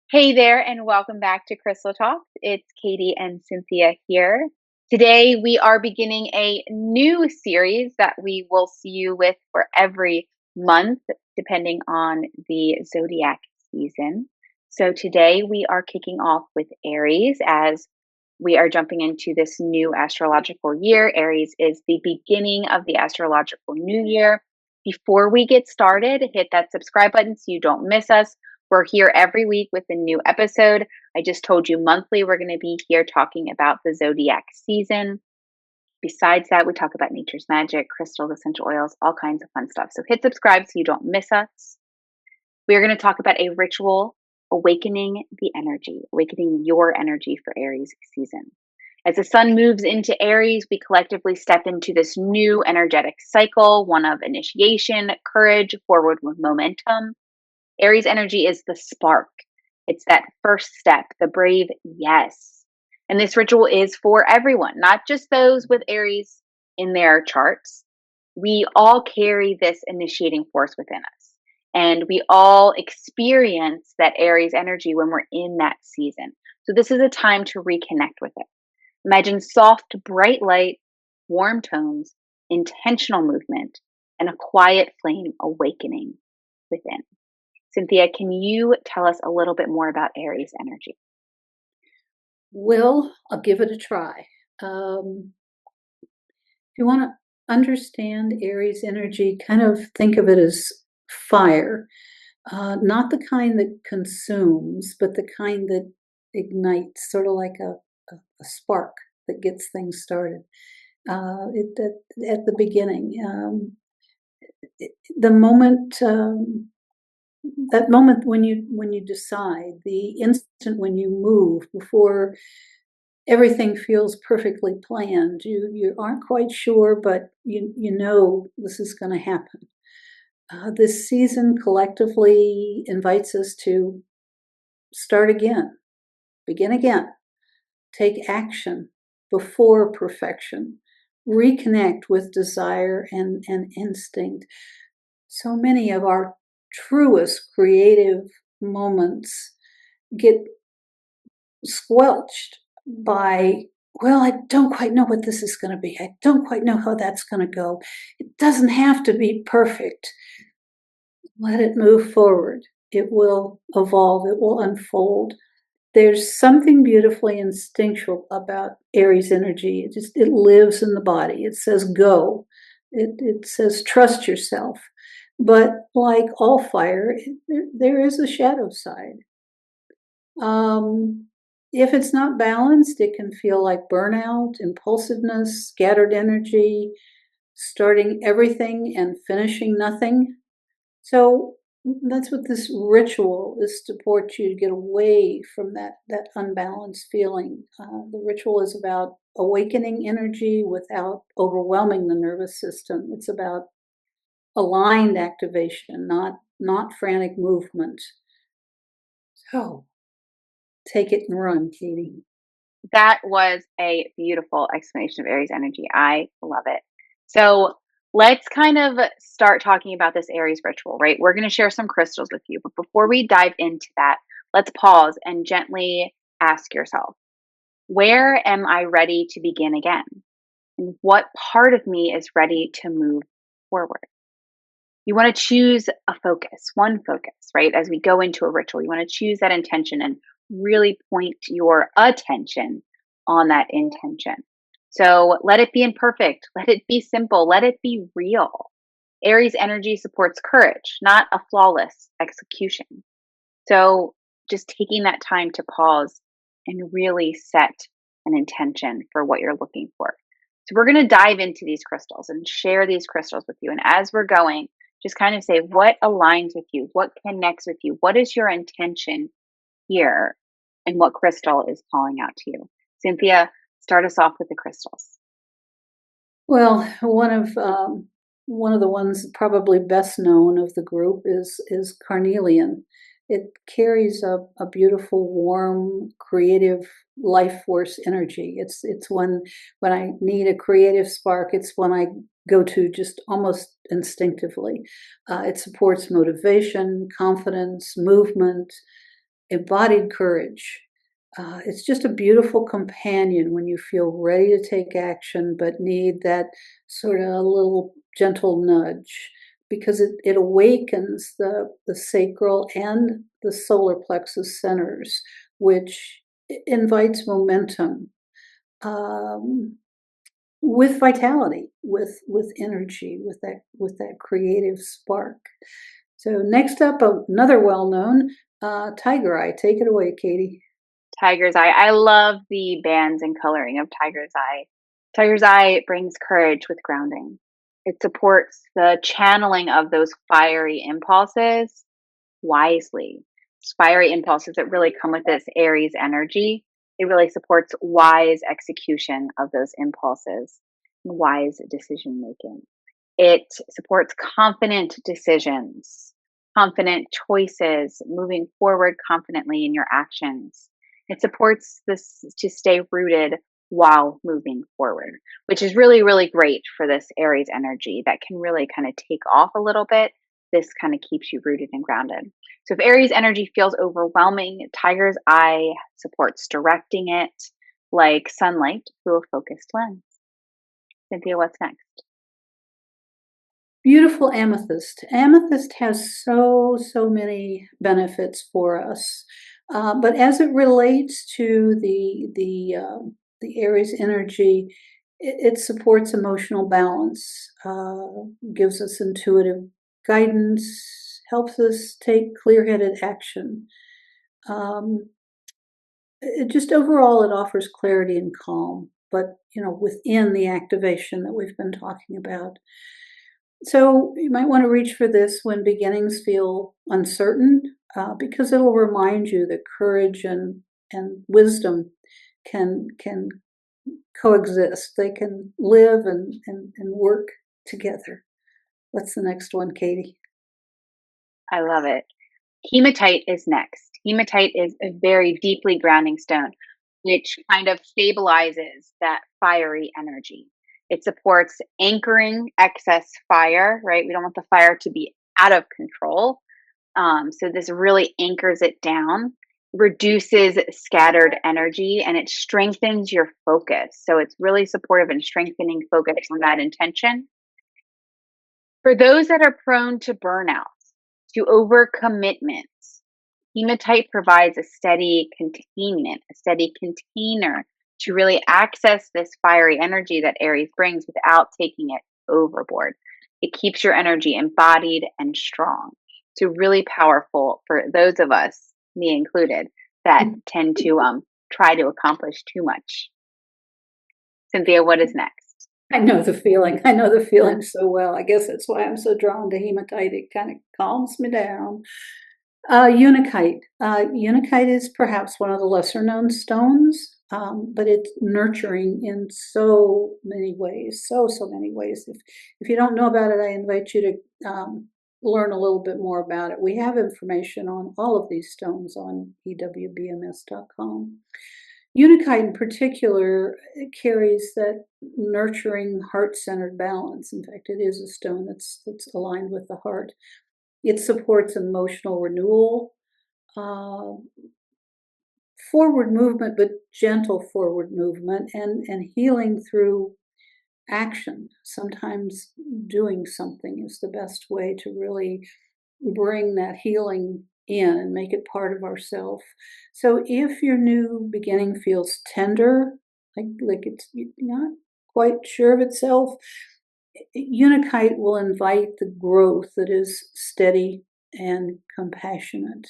Hey there, and welcome back to Crystal Talks. It's Katie and Cynthia here. Today, we are beginning a new series that we will see you with for every month, depending on the Zodiac season. So, today we are kicking off with Aries as we are jumping into this new astrological year. Aries is the beginning of the astrological new year. Before we get started, hit that subscribe button so you don't miss us. We're here every week with a new episode. I just told you monthly, we're going to be here talking about the Zodiac season. Besides that, we talk about nature's magic, crystals, essential oils, all kinds of fun stuff. So hit subscribe so you don't miss us. We're going to talk about a ritual, awakening the energy, awakening your energy for Aries season. As the sun moves into Aries, we collectively step into this new energetic cycle, one of initiation, courage, forward momentum. Aries energy is the spark. It's that first step, the brave yes. And this ritual is for everyone, not just those with Aries in their charts. We all carry this initiating force within us. And we all experience that Aries energy when we're in that season. So this is a time to reconnect with it. Imagine soft, bright light, warm tones, intentional movement, and a quiet flame awakening within. Cynthia, can you tell us a little bit more about Aries energy? Well, I'll give it a try. If you want to understand Aries energy, kind of think of it as fire, not the kind that consumes, but the kind that ignites, sort of like a spark that gets things started. At the beginning, the moment that moment when you decide, the instant when you move, before everything feels perfectly planned, you aren't quite sure, but you know this is going to happen. This season collectively invites us to start again, begin again, take action before perfection, reconnect with desire and instinct. So many of our truest creative moments get squelched by, well, I don't quite know what this is going to be. I don't quite know how that's going to go. It doesn't have to be perfect. Let it move forward. It will evolve. It will unfold. There's something beautifully instinctual about Aries energy. It lives in the body. It says go. It says trust yourself. But like all fire, there is a shadow side. If it's not balanced, it can feel like burnout, impulsiveness, scattered energy, starting everything and finishing nothing. So that's what this ritual is, to support you to get away from that unbalanced feeling. The ritual is about awakening energy without overwhelming the nervous system. It's about aligned activation, not frantic movement. So take it and run, Katie. That was a beautiful explanation of Aries energy. I love it. So let's kind of start talking about this Aries ritual, right? We're going to share some crystals with you. But before we dive into that, let's pause and gently ask yourself, where am I ready to begin again? And what part of me is ready to move forward? You want to choose a focus, one focus, right? As we go into a ritual, you want to choose that intention and really point your attention on that intention. So let it be imperfect, let it be simple, let it be real. Aries energy supports courage, not a flawless execution. So just taking that time to pause and really set an intention for what you're looking for. So we're going to dive into these crystals and share these crystals with you. And as we're going, just kind of say what aligns with you, what connects with you, what is your intention here, and what crystal is calling out to you. Cynthia, start us off with the crystals. Well, one of the ones probably best known of the group is Carnelian. It carries a beautiful, warm, creative life force energy. It's when I need a creative spark, it's when I go to just almost instinctively. It supports motivation, confidence, movement, embodied courage. It's just a beautiful companion when you feel ready to take action but need that sort of little gentle nudge, because it awakens the sacral and the solar plexus centers, which invites momentum, um, with vitality, with energy, with that creative spark. So next up, another well-known, Tiger Eye. Take it away, Katie. Tiger's Eye. I love the bands and coloring of Tiger's Eye. Tiger's Eye brings courage with grounding. It supports the channeling of those fiery impulses wisely. Fiery impulses that really come with this Aries energy. It really supports wise execution of those impulses, wise decision making. It supports confident decisions, confident choices, moving forward confidently in your actions. It supports this to stay rooted while moving forward, which is really, really great for this Aries energy that can really kind of take off a little bit. This kind of keeps you rooted and grounded. So if Aries energy feels overwhelming, Tiger's Eye supports directing it like sunlight through a focused lens. Cynthia, what's next? Beautiful amethyst. Amethyst has so many benefits for us, but as it relates to the Aries energy, it supports emotional balance, gives us intuitive guidance, helps us take clear-headed action. Um, it just overall, it offers clarity and calm, but within the activation that we've been talking about. So you might want to reach for this when beginnings feel uncertain, because it'll remind you that courage and wisdom can coexist. They can live and work together. What's the next one, Katie? I love it. Hematite is next. Hematite is a very deeply grounding stone, which kind of stabilizes that fiery energy. It supports anchoring excess fire, right? We don't want the fire to be out of control. So this really anchors it down, reduces scattered energy, and it strengthens your focus. So it's really supportive and strengthening focus on that intention. For those that are prone to burnout, to overcommitments, hematite provides a steady containment, a steady container to really access this fiery energy that Aries brings without taking it overboard. It keeps your energy embodied and strong. So really powerful for those of us, me included, that tend to try to accomplish too much. Cynthia, what is next? I know the feeling. I know the feeling so well. I guess that's why I'm so drawn to hematite. It kind of calms me down. Unakite. Unakite is perhaps one of the lesser known stones, but it's nurturing in so many ways, so many ways. If you don't know about it, I invite you to learn a little bit more about it. We have information on all of these stones on ewbms.com. Unakite in particular carries that nurturing, heart-centered balance. In fact, it is a stone that's aligned with the heart. It supports emotional renewal, uh, forward movement, but gentle forward movement, and healing through action. Sometimes doing something is the best way to really bring that healing in and make it part of ourself. So if your new beginning feels tender, like it's not quite sure of itself, Unakite will invite the growth that is steady and compassionate.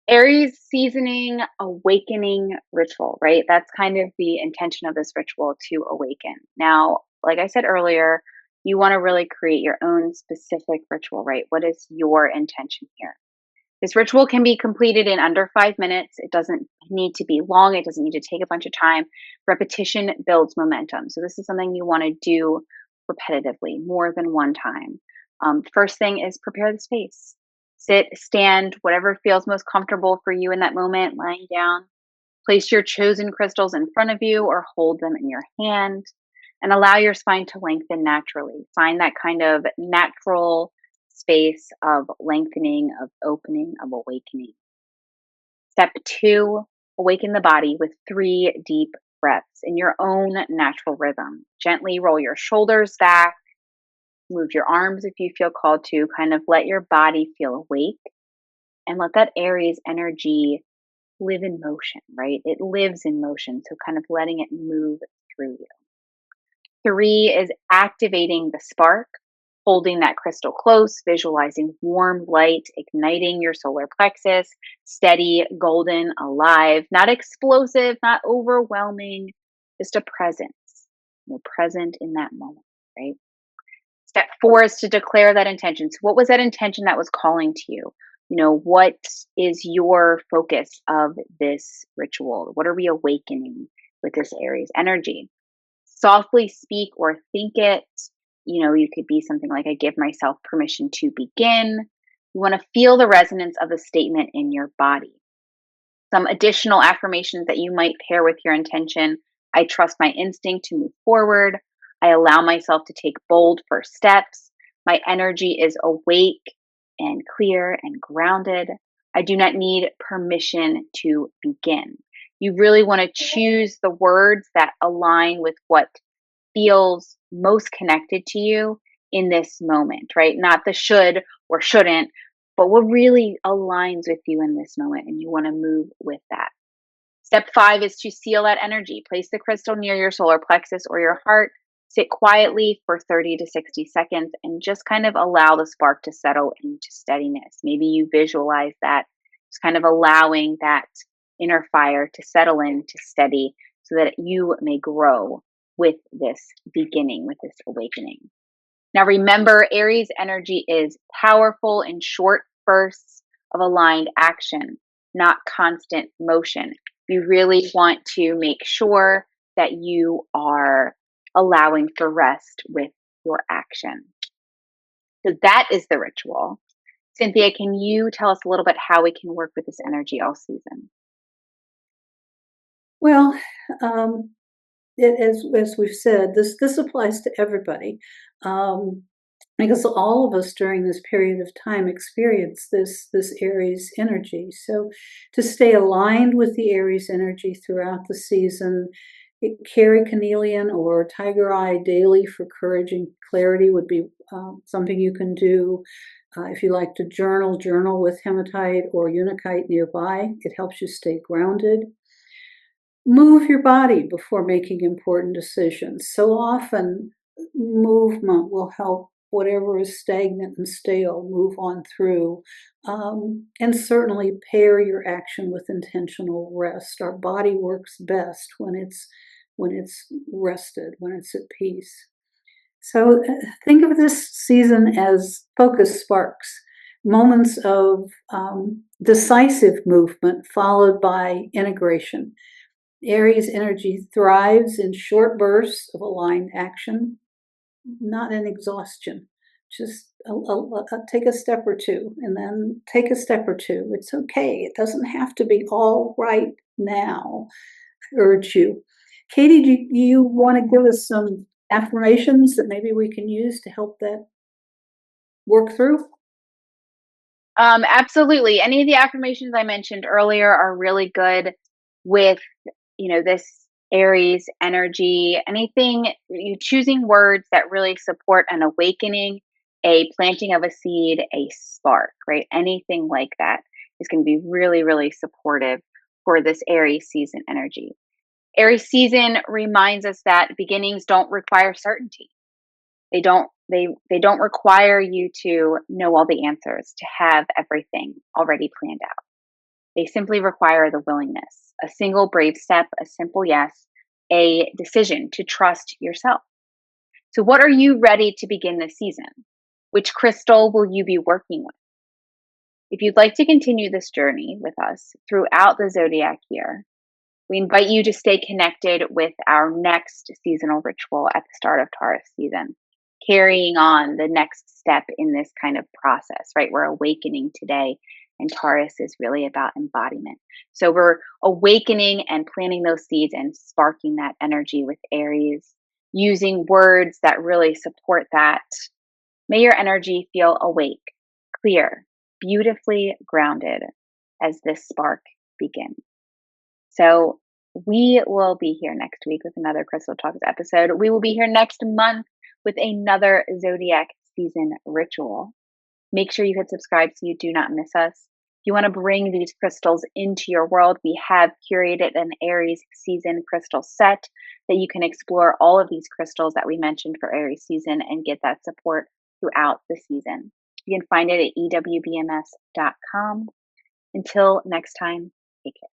Aries seasoning awakening ritual, right? That's kind of the intention of this ritual, to awaken. Now, like I said earlier, you want to really create your own specific ritual, right? What is your intention here? This ritual can be completed in under 5 minutes. It doesn't need to be long. It doesn't need to take a bunch of time. Repetition builds momentum. So this is something you want to do repetitively, more than one time. First thing is prepare the space. Sit, stand, whatever feels most comfortable for you in that moment, lying down. Place your chosen crystals in front of you or hold them in your hand, and allow your spine to lengthen naturally. Find that kind of natural space of lengthening, of opening, of awakening. Step 2, awaken the body with 3 deep breaths in your own natural rhythm. Gently roll your shoulders back, move your arms if you feel called to, kind of let your body feel awake and let that Aries energy live in motion, right? It lives in motion, so kind of letting it move through you. 3 is activating the spark, holding that crystal close, visualizing warm light, igniting your solar plexus, steady, golden, alive, not explosive, not overwhelming, just a presence, present in that moment, right? Step 4 is to declare that intention. So, what was that intention that was calling to you? What is your focus of this ritual? What are we awakening with this Aries energy? Softly speak or think it. You could be something like, I give myself permission to begin. You want to feel the resonance of the statement in your body. Some additional affirmations that you might pair with your intention. I trust my instinct to move forward. I allow myself to take bold first steps. My energy is awake and clear and grounded. I do not need permission to begin. You really want to choose the words that align with what feels most connected to you in this moment, right? Not the should or shouldn't, but what really aligns with you in this moment. And you want to move with that. Step 5 is to seal that energy. Place the crystal near your solar plexus or your heart. Sit quietly for 30 to 60 seconds and just kind of allow the spark to settle into steadiness. Maybe you visualize that, just kind of allowing that inner fire to settle into steady so that you may grow with this beginning, with this awakening. Now, remember, Aries energy is powerful in short bursts of aligned action, not constant motion. You really want to make sure that you are allowing for rest with your action. So that is the ritual. Cynthia, can you tell us a little bit how we can work with this energy all season? Well, um, as we've said, this applies to everybody, um, because all of us during this period of time experience this Aries energy. So, to stay aligned with the Aries energy throughout the season, carry Carnelian or Tiger Eye daily for courage and clarity would be something you can do. If you like to journal with Hematite or Unakite nearby. It helps you stay grounded. Move your body before making important decisions. So often, movement will help whatever is stagnant and stale move on through. And certainly pair your action with intentional rest. Our body works best when it's rested, when it's at peace. So think of this season as focus sparks, moments of decisive movement followed by integration. Aries energy thrives in short bursts of aligned action, not in exhaustion. Just take a step or two and then take a step or two. It's okay. It doesn't have to be all right now. I urge you. Katie, do you want to give us some affirmations that maybe we can use to help that work through? Absolutely. Any of the affirmations I mentioned earlier are really good with, this Aries energy. Anything you choosing words that really support an awakening, a planting of a seed, a spark, right? Anything like that is going to be really, really supportive for this Aries season energy. Aries season reminds us that beginnings don't require certainty. They don't require you to know all the answers, to have everything already planned out. They simply require the willingness, a single brave step, a simple yes, a decision to trust yourself. So what are you ready to begin this season? Which crystal will you be working with? If you'd like to continue this journey with us throughout the Zodiac year, we invite you to stay connected with our next seasonal ritual at the start of Taurus season, carrying on the next step in this kind of process, right? We're awakening today, and Taurus is really about embodiment. So we're awakening and planting those seeds and sparking that energy with Aries, using words that really support that. May your energy feel awake, clear, beautifully grounded as this spark begin. So we will be here next week with another Crystal Talks episode. We will be here next month with another Zodiac season ritual. Make sure you hit subscribe so you do not miss us. If you want to bring these crystals into your world, we have curated an Aries season crystal set that you can explore all of these crystals that we mentioned for Aries season and get that support throughout the season. You can find it at ewbms.com. Until next time, take care.